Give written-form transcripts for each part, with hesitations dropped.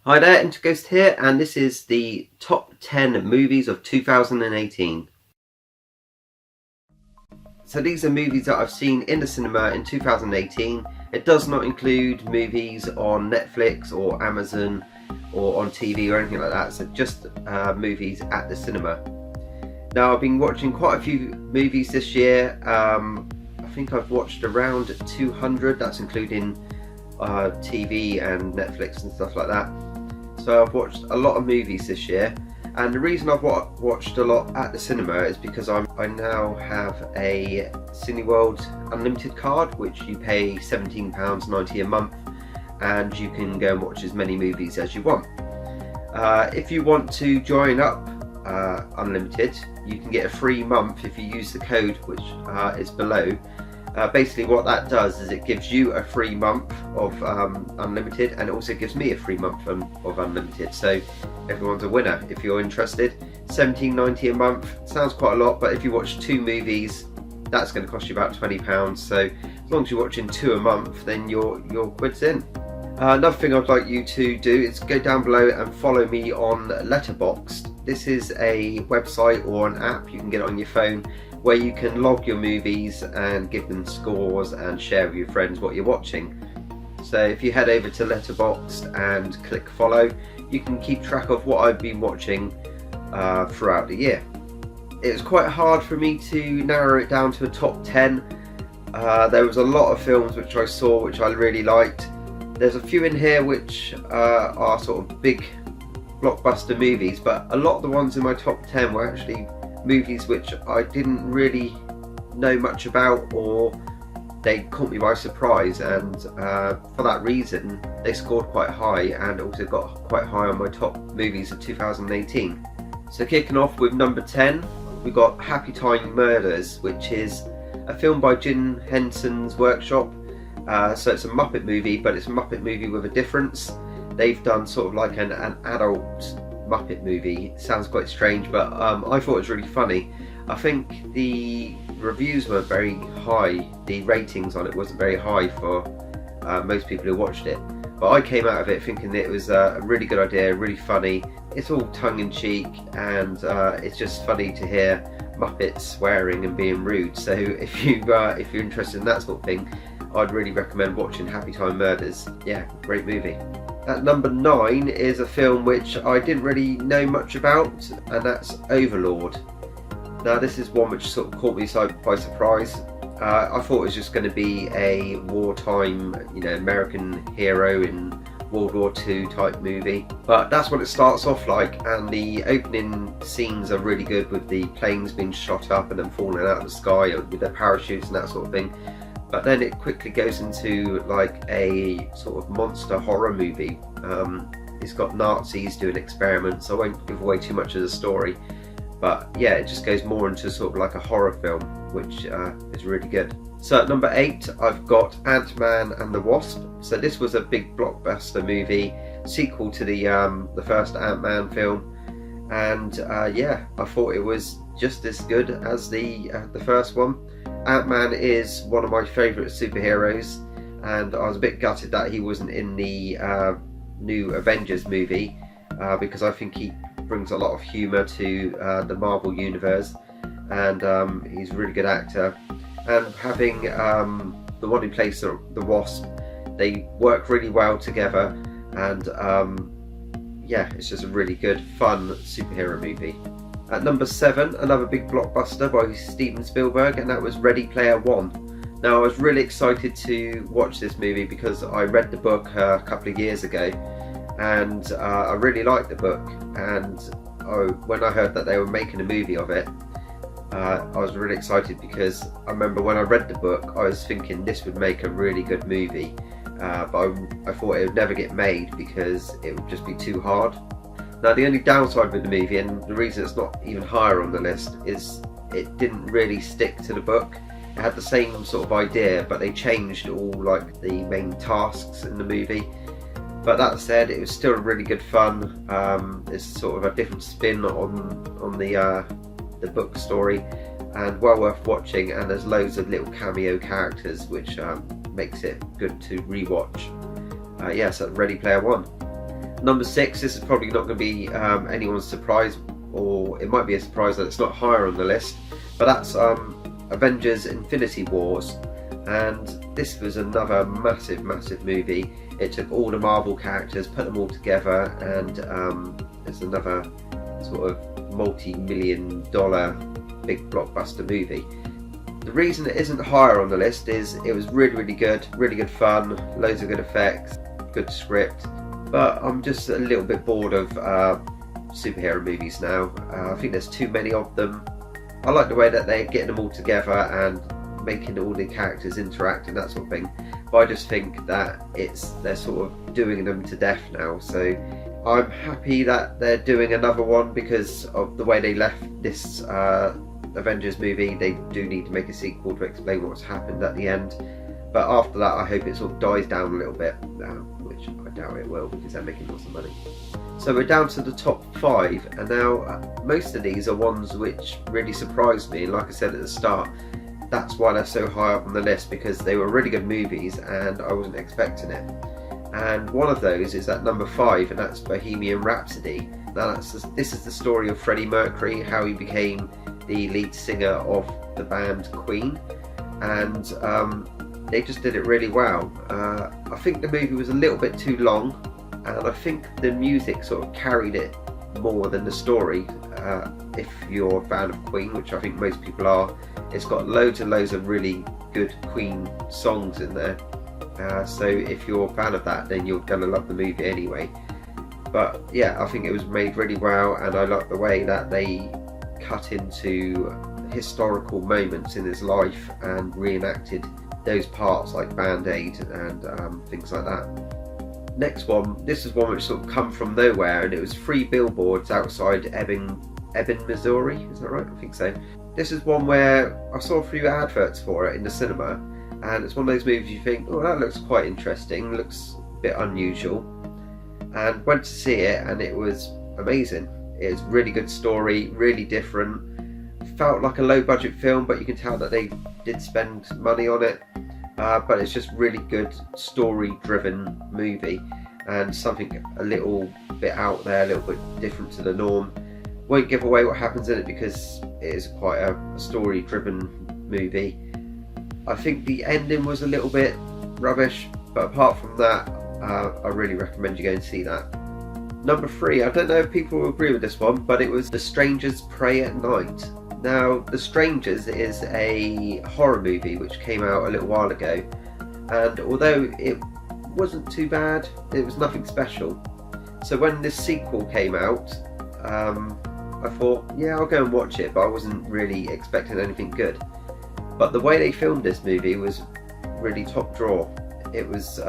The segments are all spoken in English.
Hi there, interghost here, and this is the top 10 movies of 2018. So these are movies that I've seen in the cinema in 2018. It does not include movies on Netflix or Amazon or on TV or anything like that, so just movies at the cinema. Now, I've been watching quite a few movies this year. I think I've watched around 200, that's including TV and Netflix and stuff like that. So I've watched a lot of movies this year, and the reason I've watched a lot at the cinema is because I now have a Cineworld unlimited card, which you pay £17.90 a month, and you can go and watch as many movies as you want. If you want to join up unlimited, you can get a free month if you use the code which is below. Basically what that does is it gives you a free month of unlimited, and it also gives me a free month of unlimited, so everyone's a winner. If you're interested, £17.90 a month sounds quite a lot, but if you watch 2 movies, that's going to cost you about £20, so as long as you're watching 2 a month, then your quid's in. Another thing I'd like you to do is go down below and follow me on Letterboxd. This is a website or an app, you can get it on your phone, where you can log your movies and give them scores and share with your friends what you're watching. So if you head over to Letterboxd and click follow, you can keep track of what I've been watching throughout the year. It was quite hard for me to narrow it down to a top 10. There was a lot of films which I saw which I really liked. There's a few in here which are sort of big blockbuster movies, but a lot of the ones in my top 10 were actually movies which I didn't really know much about, or they caught me by surprise, and for that reason they scored quite high and also got quite high on my top movies of 2018. So kicking off with number 10, we got Happytime Murders, which is a film by Jim Henson's Workshop. So it's a Muppet movie, but it's a Muppet movie with a difference. They've done sort of like an adult Muppet movie. It sounds quite strange, but I thought it was really funny. I think the reviews weren't very high, the ratings on it wasn't very high for most people who watched it, but I came out of it thinking that it was a really good idea, really funny. It's all tongue-in-cheek, and it's just funny to hear Muppets swearing and being rude. So if you're interested in that sort of thing, I'd really recommend watching Happytime Murders. Yeah, great movie. At number 9 is a film which I didn't really know much about, and that's Overlord. Now this is one which sort of caught me by surprise. I thought it was just going to be a wartime, American hero in World War II type movie, but that's what it starts off like, and the opening scenes are really good with the planes being shot up and then falling out of the sky with their parachutes and that sort of thing. But then it quickly goes into like a sort of monster horror movie. It's got Nazis doing experiments. I won't give away too much of the story, but yeah, it just goes more into sort of like a horror film, which is really good. So at number 8, I've got AntMan and the Wasp. So this was a big blockbuster movie, sequel to the first Ant-Man film, and yeah, I thought it was just as good as the first one. Ant-Man is one of my favourite superheroes, and I was a bit gutted that he wasn't in the new Avengers movie, because I think he brings a lot of humour to the Marvel universe, and he's a really good actor. And having the one who plays the Wasp, they work really well together, and yeah, it's just a really good, fun superhero movie. At number 7, another big blockbuster by Steven Spielberg, and that was Ready Player One. Now I was really excited to watch this movie because I read the book a couple of years ago, and I really liked the book, and when I heard that they were making a movie of it, I was really excited, because I remember when I read the book I was thinking this would make a really good movie, but I thought it would never get made because it would just be too hard. Now the only downside with the movie, and the reason it's not even higher on the list, is it didn't really stick to the book. It had the same sort of idea, but they changed all like the main tasks in the movie. But that said, it was still really good fun. It's sort of a different spin on the book story, and well worth watching, and there's loads of little cameo characters which makes it good to rewatch. Yeah, so Ready Player One. Number 6, this is probably not going to be anyone's surprise, or it might be a surprise that it's not higher on the list, but that's Avengers Infinity Wars. And this was another massive movie. It took all the Marvel characters, put them all together, and it's another sort of multi-million-dollar big blockbuster movie. The reason it isn't higher on the list is it was really good fun, loads of good effects, good script, but I'm just a little bit bored of superhero movies now. I think there's too many of them. I like the way that they're getting them all together and making all the characters interact and that sort of thing, but I just think that they're sort of doing them to death now. So I'm happy that they're doing another one because of the way they left this Avengers movie. They do need to make a sequel to explain what's happened at the end, but after that I hope it sort of dies down a little bit, which I doubt it will because they're making lots of money. So we're down to the top 5, and now most of these are ones which really surprised me, and like I said at the start, that's why they're so high up on the list, because they were really good movies and I wasn't expecting it. And one of those is at number 5, and that's Bohemian Rhapsody. Now this is the story of Freddie Mercury, how he became the lead singer of the band Queen, and they just did it really well. I think the movie was a little bit too long, and I think the music sort of carried it more than the story. If you're a fan of Queen, which I think most people are, it's got loads and loads of really good Queen songs in there. So if you're a fan of that, then you're gonna love the movie anyway. But yeah, I think it was made really well, and I like the way that they cut into historical moments in his life and reenacted those parts like Band-Aid and things like that. Next one, this is one which sort of come from nowhere, and it was 3 billboards outside Ebbing, Missouri, is that right? I think so. This is one where I saw a few adverts for it in the cinema, and it's one of those movies you think, oh, that looks quite interesting, looks a bit unusual, and went to see it, and it was amazing. It was a really good story, really different, felt like a low budget film, but you can tell that they did spend money on it. But it's just really good story driven movie, and something a little bit out there, a little bit different to the norm. Won't give away what happens in it because it is quite a story driven movie. I think the ending was a little bit rubbish, but apart from that, I really recommend you go and see that. Number 3, I don't know if people will agree with this one, but it was The Strangers Pray at Night. Now, The Strangers is a horror movie which came out a little while ago, and although it wasn't too bad, it was nothing special. So when this sequel came out, I thought, yeah, I'll go and watch it, but I wasn't really expecting anything good. But the way they filmed this movie was really top drawer. It was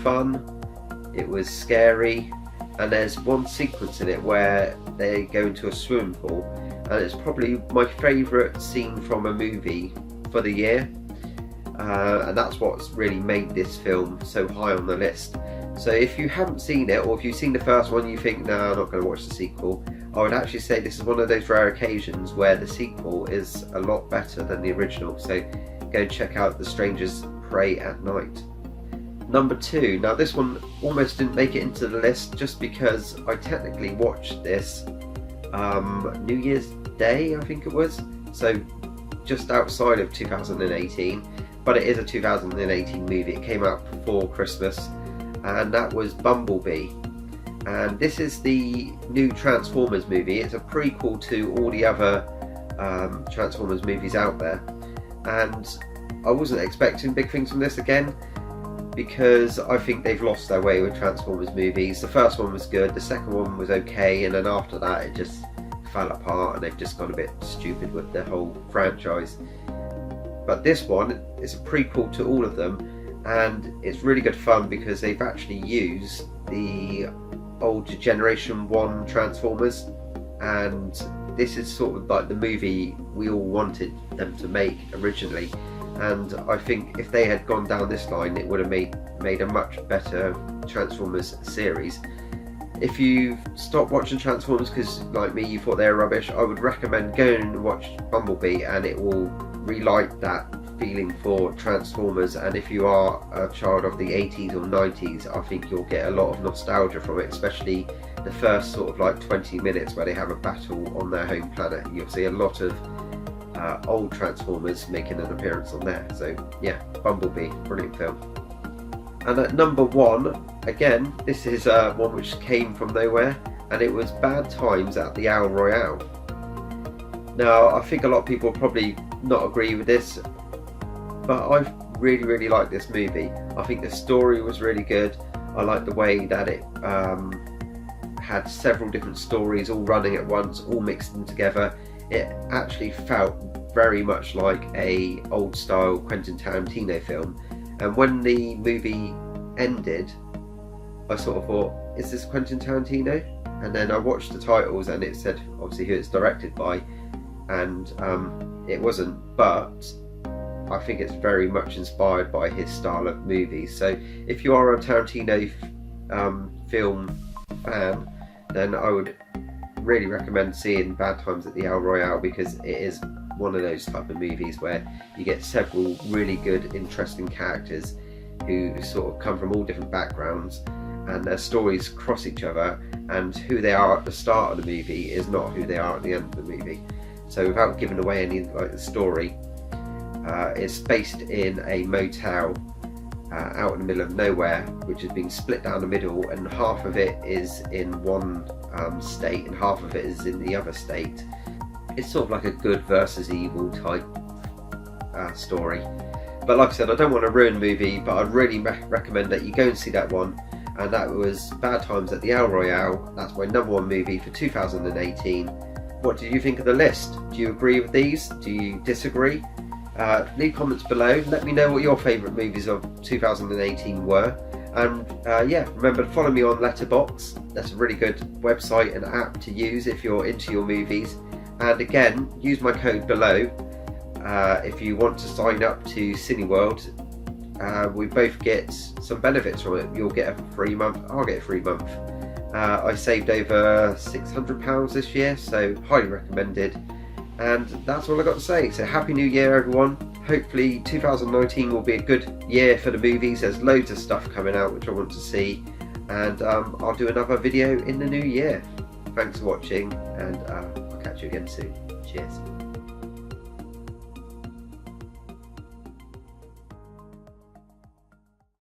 fun, it was scary, and there's one sequence in it where they go into a swimming pool, and it's probably my favourite scene from a movie for the year, and that's what's really made this film so high on the list. So if you haven't seen it, or if you've seen the first one you think, no, I'm not going to watch the sequel, I would actually say this is one of those rare occasions where the sequel is a lot better than the original, so go and check out The Strangers Pray at Night. Number 2, now this one almost didn't make it into the list just because I technically watched this New Year's Day, I think it was, so just outside of 2018, but it is a 2018 movie. It came out before Christmas, and that was Bumblebee. And this is the new Transformers movie. It's a prequel to all the other Transformers movies out there, and I wasn't expecting big things from this again, because I think they've lost their way with Transformers movies. The first one was good, the second one was okay, and then after that it just fell apart and they've just gone a bit stupid with the whole franchise. But this one is a prequel to all of them, and it's really good fun because they've actually used the old Generation 1 Transformers, and this is sort of like the movie we all wanted them to make originally. And I think if they had gone down this line, it would have made a much better Transformers series. If you stopped watching Transformers because, like me, you thought they were rubbish, I would recommend going and watch Bumblebee, and it will relight that feeling for Transformers, and if you are a child of the 80s or 90s, I think you'll get a lot of nostalgia from it, especially the first sort of like 20 minutes where they have a battle on their home planet. You'll see a lot of old Transformers making an appearance on there. So yeah, Bumblebee, brilliant film. And at number 1, again, this is one which came from nowhere, and it was Bad Times at the Royale. Now, I think a lot of people probably not agree with this, but I really liked this movie. I think the story was really good. I liked the way that it had several different stories all running at once, all mixed in together. It actually felt very much like a old style Quentin Tarantino film, and when the movie ended, I sort of thought, is this Quentin Tarantino? And then I watched the titles and it said obviously who it's directed by, and it wasn't, but I think it's very much inspired by his style of movies. So if you are a Tarantino film fan, then I would really recommend seeing Bad Times at the Royale, because it is one of those type of movies where you get several really good, interesting characters who sort of come from all different backgrounds, and their stories cross each other, and who they are at the start of the movie is not who they are at the end of the movie. So without giving away any like the story, it's based in a motel out in the middle of nowhere, which has been split down the middle, and half of it is in one state and half of it is in the other state. It's sort of like a good versus evil type story. But like I said, I don't want to ruin the movie, but I'd really recommend that you go and see that one. And that was Bad Times at the Royale. That's my number 1 movie for 2018. What did you think of the list? Do you agree with these? Do you disagree? Leave comments below. Let me know what your favourite movies of 2018 were. And yeah, remember to follow me on Letterboxd. That's a really good website and app to use if you're into your movies. And again, use my code below if you want to sign up to Cineworld. We both get some benefits from it. You'll get a free month, I'll get a free month. I saved over £600 this year, so highly recommended. And that's all I got to say. So Happy New Year everyone. Hopefully 2019 will be a good year for the movies. There's loads of stuff coming out which I want to see, and I'll do another video in the new year. Thanks for watching, and I'll catch you again soon. Cheers.